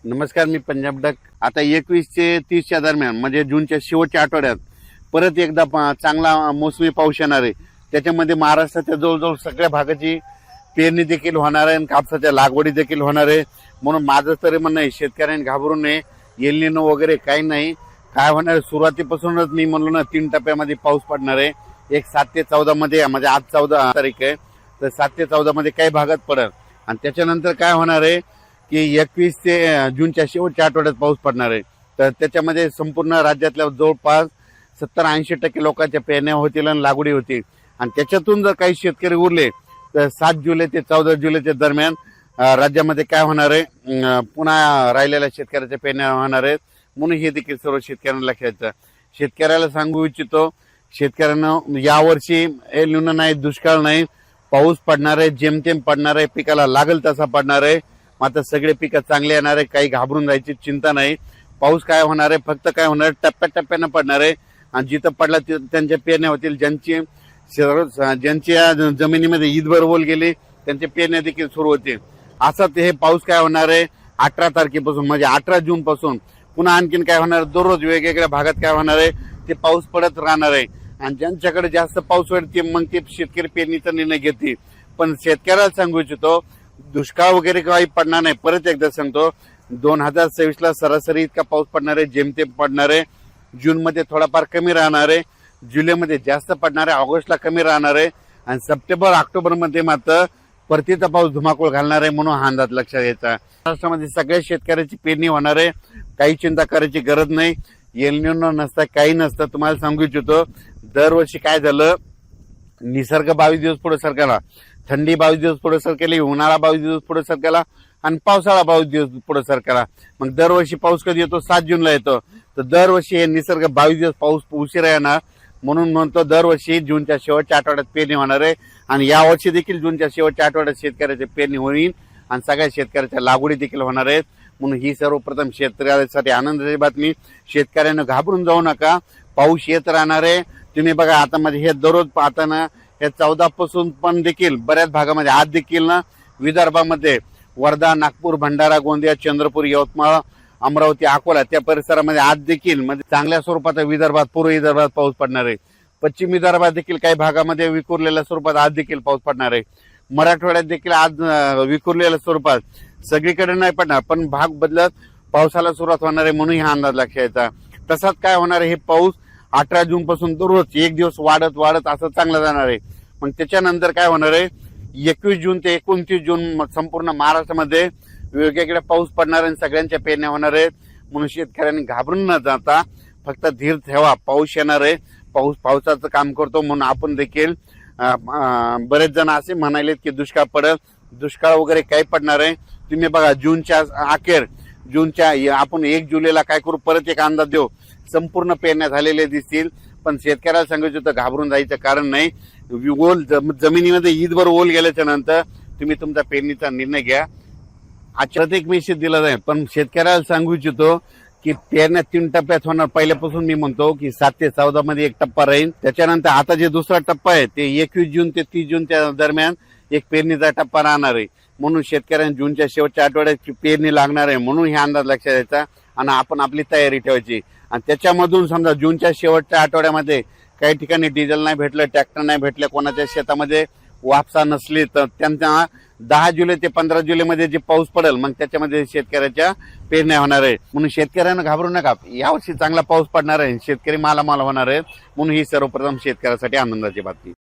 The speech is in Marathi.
नमस्कार, मी पंजाब डक. आता 21 ते 30 च्या दरम्यान म्हणजे जूनच्या शेवटच्या आठवड्यात परत एकदा चांगला मोसमी पाऊस येणार आहे. त्याच्यामध्ये महाराष्ट्राच्या जवळजवळ सगळ्या भागाची पेरणी देखील होणार आहे आणि कापसाच्या लागवडी देखील होणार आहे. म्हणून माझं तरी म्हणणं आहे, शेतकऱ्यांनी घाबरू नये. एल निनो वगैरे काही नाही. काय होणार, सुरुवातीपासूनच मी म्हणलो ना 3 टप्प्यामध्ये पाऊस पडणार आहे. एक 7 ते 14 मध्ये, म्हणजे आज 14 तारीख आहे, तर 7 ते 14 मध्ये काही भागात पडेल. आणि त्याच्यानंतर काय होणार आहे की 21 ते जूनच्या शेवटच्या आठवड्यात पाऊस पडणार आहे. तर त्याच्यामध्ये संपूर्ण राज्यातल्या जवळपास 70-80% लोकांच्या पेरण्या होतील आणि लागवडी होतील. आणि त्याच्यातून जर काही शेतकरी उरले तर 7 जुलै ते 14 जुलैच्या दरम्यान राज्यामध्ये काय होणार आहे, पुन्हा राहिलेल्या शेतकऱ्याच्या पेरण्या होणार आहेत. म्हणून हे देखील सर्व शेतकऱ्यांना लक्षात घ्यायचं. शेतकऱ्याला सांगू इच्छितो, शेतकऱ्यांना यावर्षी एल निनो नाही, दुष्काळ नाही, पाऊस पडणार आहे, जेमतेम पडणार आहे, पिकाला लागल तसा पडणार आहे. मात्र सगळे पिकं चांगले येणार आहे. काही घाबरून जायची चिंता नाही. पाऊस काय होणार आहे, फक्त काय होणार, टप्प्याटप्प्यानं पडणार आहे. आणि जिथं पडला त्यांच्या पेरण्या होतील. ज्यांच्या जमिनीमध्ये ईदभर ओल गेली त्यांच्या पेरण्या देखील सुरू होतील. असं हे पाऊस काय होणार आहे 18 तारखेपासून, म्हणजे 18 जून पासून पुन्हा आणखीन काय होणार, दररोज वेगवेगळ्या भागात काय होणार आहे ते पाऊस पडत राहणार आहे. आणि ज्यांच्याकडे जास्त पाऊस होईल ते मग ते शेतकरी पेरणीचा निर्णय घेतील. पण शेतकऱ्याला सांगू इच्छितो, दुष्काळ वगैरे काही पडणार नाही. परत एकदा सांगतो, 2026 ला सरासरी इतका पाऊस पडणार आहे, जेमतेम पडणार आहे. जून मध्ये थोडाफार कमी राहणार आहे, जुलैमध्ये जास्त पडणार आहे, ऑगस्टला कमी राहणार आहे आणि सप्टेंबर ऑक्टोबर मध्ये मात्र परतीचा पाऊस धुमाकूळ घालणार आहे. म्हणून हा अंदाज लक्षात घ्यायचा. महाराष्ट्रामध्ये सगळ्या शेतकऱ्याची पेरणी होणार आहे. काही चिंता करायची गरज नाही. एल निनो नसता, काही नसतं. तुम्हाला सांगू इच्छितो, दरवर्षी काय झालं, निसर्ग 22 दिवस पुढे सरकला, थंडी 22 दिवस पुढे सरकेली, उन्हाळा 22 दिवस पुढे सरकेला आणि पावसाळा 22 दिवस पुढे सरकेला. मग दरवर्षी पाऊस कधी येतो, 7 जूनला येतो. तर दरवर्षी हे निसर्ग 22 दिवस पाऊस उशिरा येणार. म्हणून म्हणतो दरवर्षी जूनच्या शेवटच्या आठवड्यात पेरणी होणार आहे. आणि यावर्षी देखील जूनच्या शेवटच्या आठवड्यात शेतकऱ्याची पेरणी होईल आणि सगळ्या शेतकऱ्याच्या लागवडी देखील होणार आहेत. म्हणून ही सर्वप्रथम शेतकऱ्यासाठी आनंदाची बातमी. शेतकऱ्यांना घाबरून जाऊ नका, पाऊस येत राहणार आहे. तुम्ही बघा, आता मध्ये हे दररोज पाहताना हे 14 पासून पण देखील बऱ्याच भागामध्ये आज देखील ना विदर्भामध्ये वर्धा, नागपूर, भंडारा, गोंदिया, चंद्रपूर, यवतमाळ, अमरावती, अकोला त्या परिसरामध्ये आज देखील म्हणजे चांगल्या स्वरूपात विदर्भात, पूर्व विदर्भात पाऊस पडणार आहे. पश्चिम विदर्भात देखील काही भागामध्ये विखुरलेल्या स्वरूपात आज देखील पाऊस पडणार आहे. मराठवाड्यात देखील आज विखुरलेल्या स्वरूपात, सगळीकडे नाही पडणार पण भाग बदलत पावसाला सुरुवात होणार आहे. म्हणून हा अंदाज लक्षात घ्यायचा. तसाच काय होणार आहे, हे पाऊस 18 जून पासून दररोज एक दिवस वाढत वाढत असं चांगलं जाणार आहे. मग त्याच्यानंतर काय होणार आहे, 21 जून ते 29 जून संपूर्ण महाराष्ट्रामध्ये वेगवेगळ्या पाऊस पडणार आहे, सगळ्यांच्या पेरण्या होणार आहेत. म्हणून शेतकऱ्यांनी घाबरून न जाता फक्त धीर ठेवा. पाऊस येणार आहे, पाऊस पावसाचं काम करतो. म्हणून आपण देखील बरेच जण असे म्हणालेत की दुष्काळ पडेल, दुष्काळ वगैरे काही पडणार आहे. तुम्ही बघा, जूनच्या अखेर, जूनच्या आपण 1 जुलैला काय करू, परत एक अंदाज देऊ. संपूर्ण पेरण्या झालेल्या दिसतील. पण शेतकऱ्याला सांगायचं होतं, घाबरून जायचं कारण नाही. ओल जमिनीमध्ये ईदभर ओल गेल्याच्या नंतर तुम्ही तुमचा पेरणीचा निर्णय घ्या. आजच्यात एक मेसेज दिला जाईल. पण शेतकऱ्याला सांगू इच्छितो की पेरण्या 3 टप्प्यात होणार. पहिल्यापासून मी म्हणतो की 7 ते 14 मध्ये एक टप्पा राहील. त्याच्यानंतर आता जे दुसरा टप्पा आहे ते 21 जून ते 30 जूनच्या दरम्यान एक पेरणीचा टप्पा राहणार आहे. म्हणून शेतकऱ्यांना जूनच्या शेवटच्या आठवड्यात पेरणी लागणार आहे. म्हणून हे अंदाज लक्षात द्यायचा आणि आपण आपली तयारी ठेवायची. आणि त्याच्यामधून समजा जूनच्या शेवटच्या आठवड्यामध्ये काही ठिकाणी डिझेल नाही भेटलं, ट्रॅक्टर नाही भेटले, कोणाच्या शेतामध्ये वापसा नसली, तर त्यांना 10 जुलै ते 15 जुलैमध्ये जे पाऊस पडेल मग त्याच्यामध्ये शेतकऱ्याच्या पेरण्या होणार आहे. म्हणून शेतकऱ्यांना घाबरू नका. यावर्षी चांगला पाऊस पडणार आहे, शेतकरी मालामाल होणार आहेत. म्हणून ही सर्वप्रथम शेतकऱ्यासाठी आनंदाची बातमी.